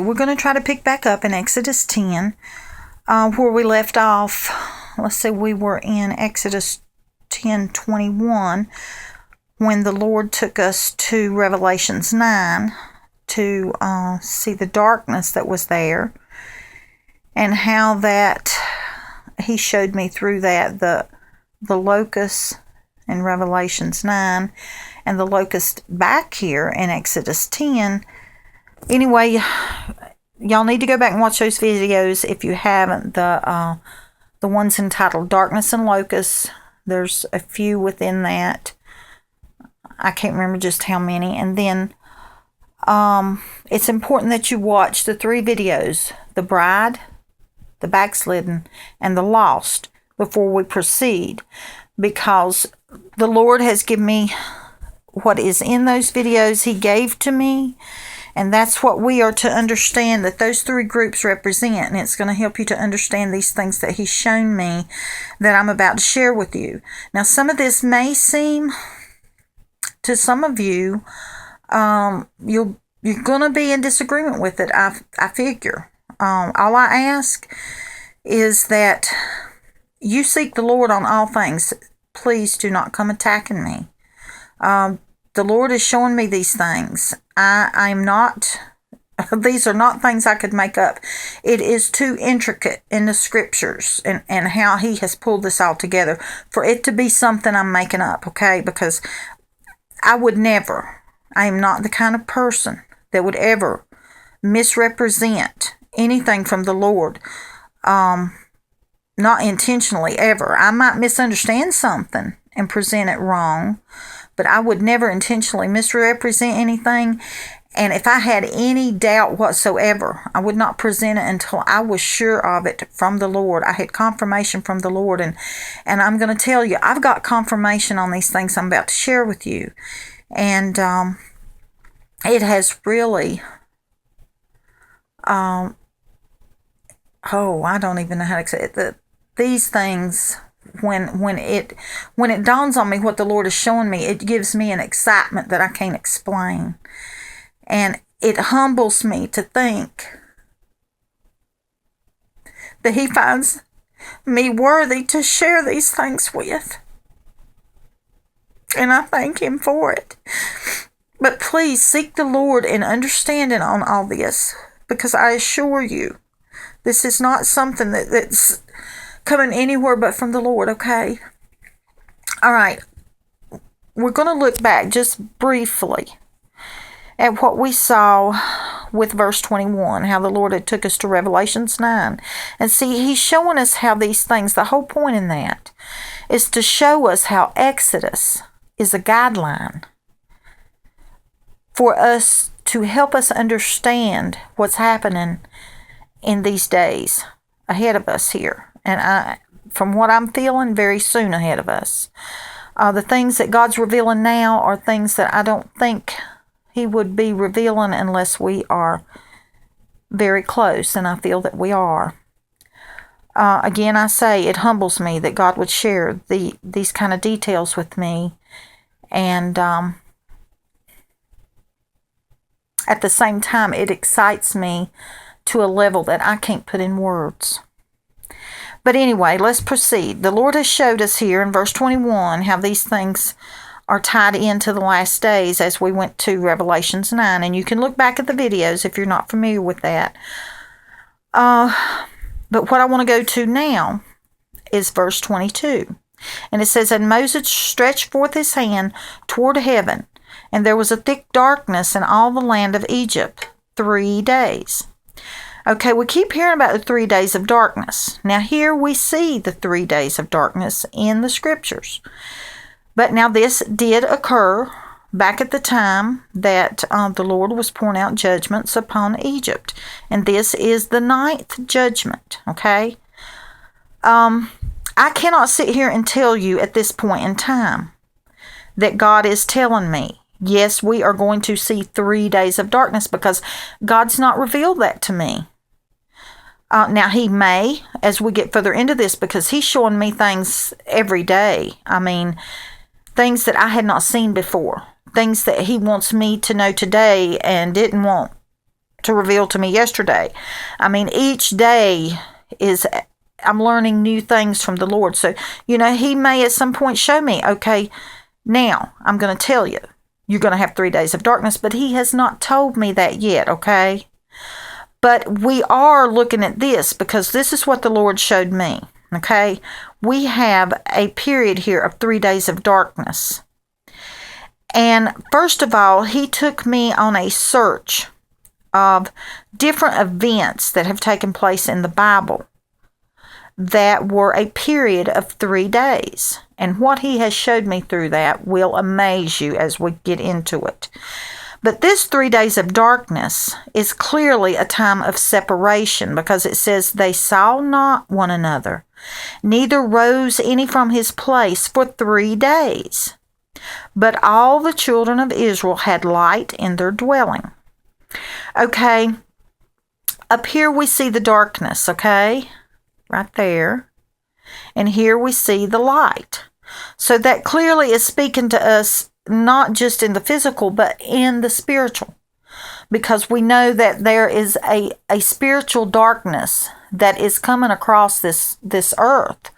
we're going to try to pick back up in Exodus 10, where we left off. Let's see, we were in Exodus 10:21 when the Lord took us to Revelations 9 to see the darkness that was there, and how that he showed me through that the locust in Revelations 9 and the locust back here in Exodus 10. Anyway, y'all need to go back and watch those videos if you haven't. The ones entitled Darkness and Locusts. There's a few within that. I can't remember just how many. And then it's important that you watch the 3 videos, the bride, the backslidden, and the lost, before we proceed, because the Lord has given me what is in those videos. He gave to me, and that's what we are to understand that those 3 groups represent, and it's going to help you to understand these things that He's shown me that I'm about to share with you. Now, some of this may seem to some of you, you're going to be in disagreement with it, I figure. All I ask is that you seek the Lord on all things. Please do not come attacking me. The Lord is showing me these things. I'm not, these are not things I could make up. It is too intricate in the scriptures and how He has pulled this all together for it to be something I'm making up, okay? Because I am not the kind of person that would ever misrepresent anything from the Lord, not intentionally ever. I might misunderstand something and present it wrong, but I would never intentionally misrepresent anything. And if I had any doubt whatsoever, I would not present it until I was sure of it from the Lord. I had confirmation from the Lord, and I'm going to tell you, I've got confirmation on these things I'm about to share with you. And it has really I don't even know how to say it. These things, when it dawns on me what the Lord is showing me, it gives me an excitement that I can't explain. And it humbles me to think that He finds me worthy to share these things with. And I thank Him for it. But please seek the Lord in understanding on all this, because I assure you, this is not something that's coming anywhere but from the Lord, okay? All right. We're going to look back just briefly at what we saw with verse 21, how the Lord had took us to Revelations 9. And see, He's showing us how these things, the whole point in that is to show us how Exodus is a guideline for us to help us understand what's happening in these days ahead of us here. And from what I'm feeling, very soon ahead of us. The things that God's revealing now are things that I don't think He would be revealing unless we are very close, and I feel that we are. Again, I say it humbles me that God would share these kind of details with me. And at the same time, it excites me to a level that I can't put in words. But anyway, let's proceed. The Lord has showed us here in verse 21 how these things are tied into the last days as we went to Revelations 9. And you can look back at the videos if you're not familiar with that. But what I want to go to now is verse 22. And it says, "And Moses stretched forth his hand toward heaven, and there was a thick darkness in all the land of Egypt 3 days." Okay, we keep hearing about the 3 days of darkness. Now here we see the 3 days of darkness in the scriptures. But now this did occur back at the time that the Lord was pouring out judgments upon Egypt. And this is the 9th judgment, okay? I cannot sit here and tell you at this point in time that God is telling me, yes, we are going to see 3 days of darkness, because God's not revealed that to me. Now, He may, as we get further into this, because He's showing me things every day. I mean, things that I had not seen before. Things that He wants me to know today and didn't want to reveal to me yesterday. I mean, each day I'm learning new things from the Lord. So, he may at some point show me, okay, now I'm going to tell you, you're going to have 3 days of darkness, but he has not told me that yet, okay? But we are looking at this because this is what the Lord showed me, okay? We have a period here of 3 days of darkness. And first of all, he took me on a search of different events that have taken place in the Bible that were a period of 3 days. And what he has showed me through that will amaze you as we get into it. But this 3 days of darkness is clearly a time of separation because it says they saw not one another, neither rose any from his place for 3 days. But all the children of Israel had light in their dwelling. Okay, up here we see the darkness, okay? Right there. And here we see the light. So that clearly is speaking to us not just in the physical, but in the spiritual. Because we know that there is a spiritual darkness that is coming across this earth.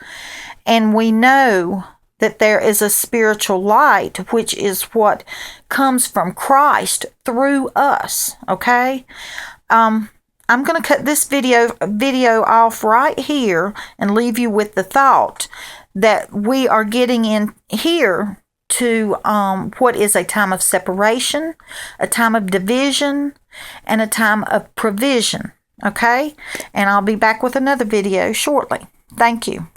And we know that there is a spiritual light, which is what comes from Christ through us, okay? I'm going to cut this video off right here and leave you with the thought that we are getting in here to what is a time of separation, a time of division, and a time of provision, okay? And I'll be back with another video shortly. Thank you.